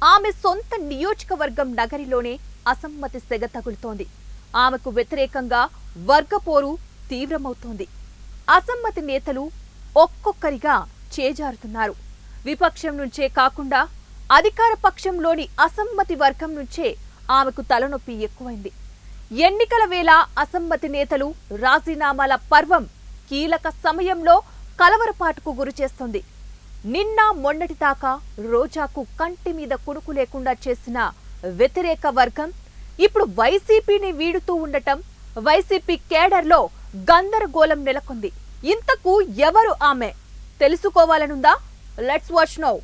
ఆమె సొంత నియోజకవర్గం నగరిలోనే అసమ్మతి సెగ తగులుతోంది. ఆమెకు వ్యతిరేకంగా వర్గపోరు తీవ్రమవుతోంది. అసమ్మతి నేతలు ఒక్కొక్కరిగా చేజారుతున్నారు. విపక్షం నుంచే కాకుండా అధికార పక్షంలోని అసమ్మతి వర్గం నుంచే ఆమెకు తలనొప్పి ఎక్కువైంది. ఎన్నికల వేళ అసమ్మతి నేతలు రాజీనామాల పర్వం కీలక సమయంలో కలవరపాటుకు గురిచేస్తోంది. నిన్న మొన్నటి దాకా రోజాకు కంటి మీద కునుకు లేకుండా చేసిన వ్యతిరేక వర్గం ఇప్పుడు వైసీపీని వీడుతూ ఉండటం వైసీపీ కేడర్లో గందరగోళం నెలకొంది. ఇంతకు ఎవరు ఆమె తెలుసుకోవాలనుందా? Let's watch now.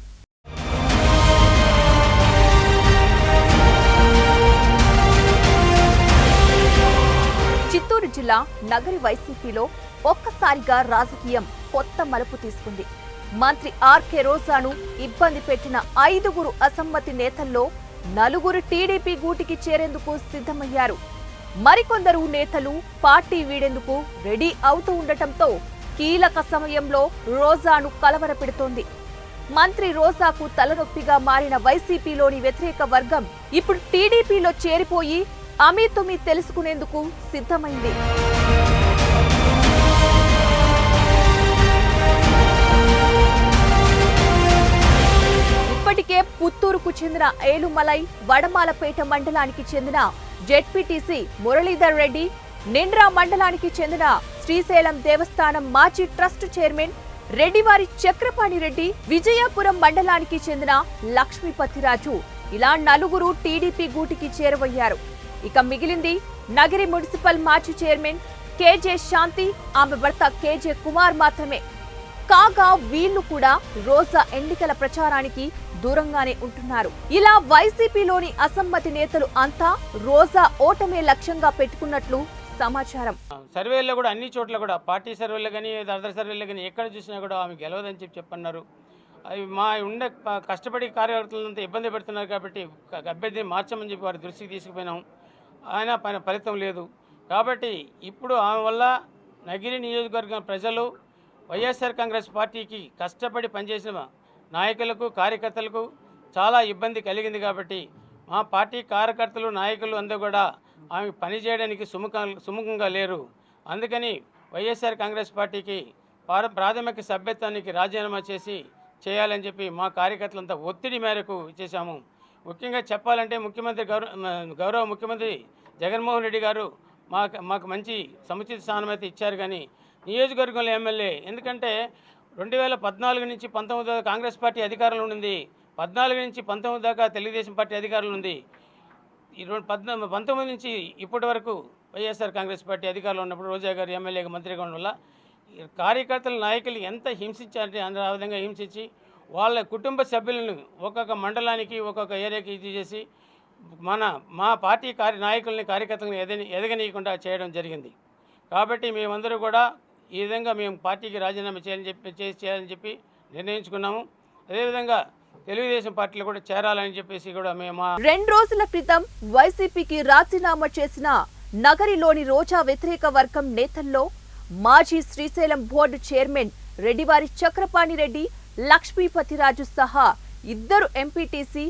చిత్తూరు జిల్లా నగరి వైసీపీలో ఒక్కసారిగా రాజకీయం కొత్త మలుపు తీసుకుంది. మంత్రి ఆర్కే రోజాను ఇబ్బంది పెట్టిన 5గురు అసమ్మతి నేతల్లో 4 టీడీపీ గూటికి చేరేందుకు సిద్ధమయ్యారు. మరికొందరు నేతలు పార్టీ వీడేందుకు రెడీ అవుతూ ఉండటంతో కీలక సమయంలో రోజాను కలవరపెడుతోంది. మంత్రి రోజాకు తలనొప్పిగా మారిన వైసీపీలోని వ్యతిరేక వర్గం ఇప్పుడు టీడీపీలో చేరిపోయి అమీతుమీ తెలుసుకునేందుకు సిద్ధమైంది. ఇప్పటికే పుత్తూరుకు చెందిన ఏలుమలై, వడమాలపేట మండలానికి చెందిన జెడ్పీటీసీ మురళీధర్ రెడ్డి, నిండ్రా మండలానికి చెందిన శ్రీశైలం దేవస్థానం మాజీ ట్రస్ట్ చైర్మన్ రెడ్డివారి చక్రపాణి రెడ్డి, విజయపురం మండలానికి చెందిన లక్ష్మీపతిరాజు ఇలా 4 టీడీపీ గూటికి చేరవయ్యారు. ఇక మిగిలింది నగరి మున్సిపల్ మాజీ చైర్మన్ కేజే శాంతి, ఆమె భర్త కేజే కుమార్ మాత్రమే. కాగా వీళ్లు కూడా రోజా ఎన్నికల ప్రచారానికి దూరంగానే ఉంటున్నారు. ఇలా వైసీపీలోని అసమ్మతి నేతలు అంతా రోజా ఓటమే లక్ష్యంగా పెట్టుకున్నట్లు సమాచారం. సర్వేల్లో కూడా అన్ని చోట్ల కూడా పార్టీ సర్వేలు కానీ అదర్ సర్వేలు కానీ ఎక్కడ చూసినా కూడా ఆమె గెలవదని చెప్పన్నారు. అవి మా ఉండే కష్టపడి కార్యకర్తలంతా ఇబ్బంది పెడుతున్నారు కాబట్టి అభ్యర్థిని మార్చమని చెప్పి వారి దృష్టికి తీసుకుపోయినాం. ఆయన ఫలితం లేదు. కాబట్టి ఇప్పుడు ఆమె వల్ల నగిరి నియోజకవర్గం ప్రజలు వైఎస్ఆర్ కాంగ్రెస్ పార్టీకి కష్టపడి పనిచేసిన నాయకులకు కార్యకర్తలకు చాలా ఇబ్బంది కలిగింది. కాబట్టి మా పార్టీ కార్యకర్తలు నాయకులు అందరూ కూడా ఆమె పనిచేయడానికి సుముఖంగా లేరు. అందుకని వైఎస్ఆర్ కాంగ్రెస్ పార్టీకి ప్రాథమిక సభ్యత్వానికి రాజీనామా చేయాలని చెప్పి మా కార్యకర్తలంతా ఒత్తిడి మేరకు చేశాము. ముఖ్యంగా చెప్పాలంటే గౌరవ ముఖ్యమంత్రి జగన్మోహన్ రెడ్డి గారు మాకు మంచి సముచిత స్థానం అయితే ఇచ్చారు. కానీ నియోజకవర్గంలో ఎమ్మెల్యే ఎందుకంటే 2014 నుంచి 19 దాకా కాంగ్రెస్ పార్టీ అధికారంలో ఉంది, 14 నుంచి 19 దాకా తెలుగుదేశం పార్టీ అధికారంలో ఉంది. 19 నుంచి ఇప్పటి వరకు వైఎస్ఆర్ కాంగ్రెస్ పార్టీ అధికారంలో ఉన్నప్పుడు రోజా గారు ఎమ్మెల్యేగా మంత్రిగా ఉండడం వల్ల కార్యకర్తల నాయకులు ఎంత హింసించారంటే ఆ విధంగా హింసించి వాళ్ళ కుటుంబ సభ్యులను ఒక్కొక్క మండలానికి ఒక్కొక్క ఏరియాకి ఇది చేసి మా పార్టీ నాయకుల్ని కార్యకర్తలను ఎదగనీయకుండా చేయడం జరిగింది. కాబట్టి మేమందరూ కూడా ఈ విధంగా మేము పార్టీకి రాజీనామా చేయాలని చెప్పి నిర్ణయించుకున్నాము. అదేవిధంగా తెలుగుదేశం పార్టీలో కూడా చేరాలని చెప్పేసి కూడా మేము 2 రోజుల క్రితం వైసీపీకి రాజీనామా చేసిన నగరిలోని రోజా వ్యతిరేక వర్గం నేతల్లో మాజీ శ్రీశైలం బోర్డు చైర్మన్ రెడ్డివారి చక్రపాణి రెడ్డి, లక్ష్మీపతిరాజు సహా 2 ఎంపీటీసీ,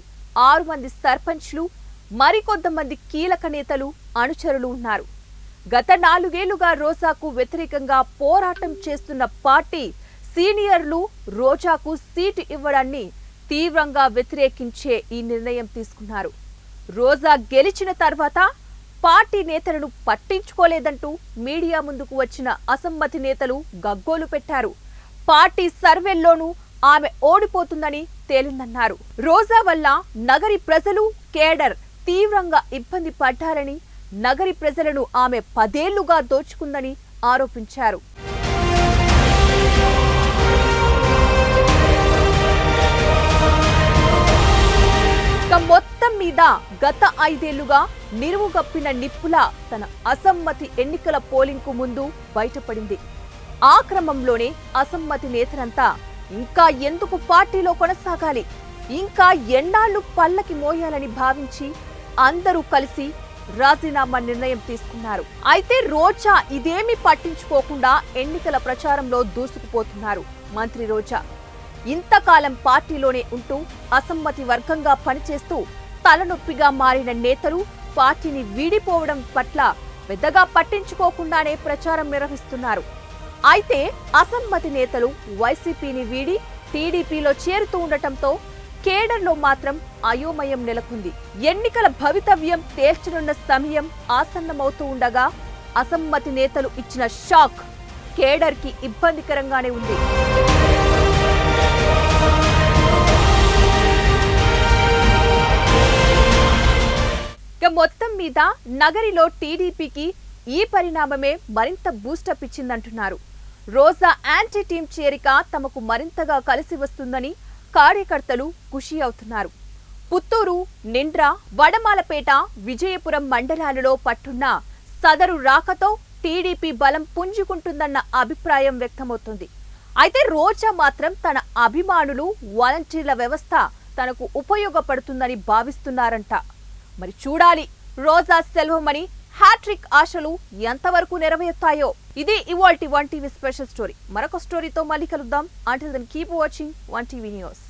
6 మంది సర్పంచ్లు, మరికొంతమంది కీలక నేతలు, అనుచరులు ఉన్నారు. గత 4 ఏళ్లుగా రోజాకు వ్యతిరేకంగా పోరాటం చేస్తున్న పార్టీ సీనియర్లు రోజాకు సీటు ఇవ్వడాన్ని తీవ్రంగా వ్యతిరేకించే ఈ నిర్ణయం తీసుకున్నారు. రోజా గెలిచిన తర్వాత పార్టీ నేతలను పట్టించుకోలేదంటూ మీడియా ముందుకు వచ్చిన అసమ్మతి నేతలు గగ్గోలు పెట్టారు. పార్టీ సర్వేల్లోనూ ఆమె ఓడిపోతుందని తేలిందన్నారు. రోజా వల్ల నగరి ప్రజలు, కేడర్ తీవ్రంగా ఇబ్బంది పడ్డారని, నగరి ప్రజలను ఆమె 10 ఏళ్లుగా దోచుకుందని ఆరోపించారు. మొత్తం మీద గత 5 ఏళ్లుగా నిరువుగప్పిన నిప్పుల తన అసమ్మతి ఎన్నికల పోలింగ్ కు ముందు బయటపడింది. ఆ క్రమంలోనే అసమ్మతి నేతలంతా ఇంకా ఎందుకు పార్టీలో కొనసాగాలి, ఇంకా ఎన్నాళ్లు పల్లకి మోయాలని భావించి అందరూ కలిసి రాజీనామా నిర్ణయం తీసుకున్నారు. అయితే రోజా ఇదేమీ పట్టించుకోకుండా ఎన్నికల ప్రచారంలో దూసుకుపోతున్నారు. మంత్రి రోజా ఇంతకాలం పార్టీలోనే ఉంటూ అసమ్మతి వర్గంగా పనిచేస్తూ తలనొప్పిగా మారిన నేతలు పార్టీని వీడిపోవడం పట్ల పెద్దగా పట్టించుకోకుండానే ప్రచారం నిర్వహిస్తున్నారు. అయితే అసమ్మతి నేతలు వైసీపీని వీడి టీడీపీలో చేరుతూ ఉండటంతో కేడర్లో మాత్రం అయోమయం నెలకొంది. ఎన్నికల భవితవ్యం తేల్చనున్న సమయం ఆసన్నమవుతూ ఉండగా అసమ్మతి నేతలు ఇచ్చిన షాక్ కేడర్కి ఇబ్బందికరంగానే ఉంది. మొత్తం మీద నగరిలో టీడీపీకి ఈ పరిణామమే మరింత బూస్టప్ ఇచ్చిందంటున్నారు. రోజా యాంటీ టీం చేరిక తమకు మరింతగా కలిసి వస్తుందని కార్యకర్తలు ఖుషి అవుతున్నారు. పుత్తూరు, నిండ్ర, వడమాలపేట, విజయపురం మండలాలలో పట్టున్న సదరు రాకతో టీడీపీ బలం పుంజుకుంటుందన్న అభిప్రాయం వ్యక్తమవుతుంది. అయితే రోజా మాత్రం తన అభిమానులు, వాలంటీర్ల వ్యవస్థ తనకు ఉపయోగపడుతుందని భావిస్తున్నారంట. మరి చూడాలి రోజా సెల్వమణి హ్యాట్రిక్ ఆశలు ఎంతవరకు నెరవేరుతాయో. ఇది ఇవాల్టి 1TV స్పెషల్ స్టోరీ. మరొక స్టోరీతో మళ్ళీ కలుద్దాం. Until then keep watching 1TV news.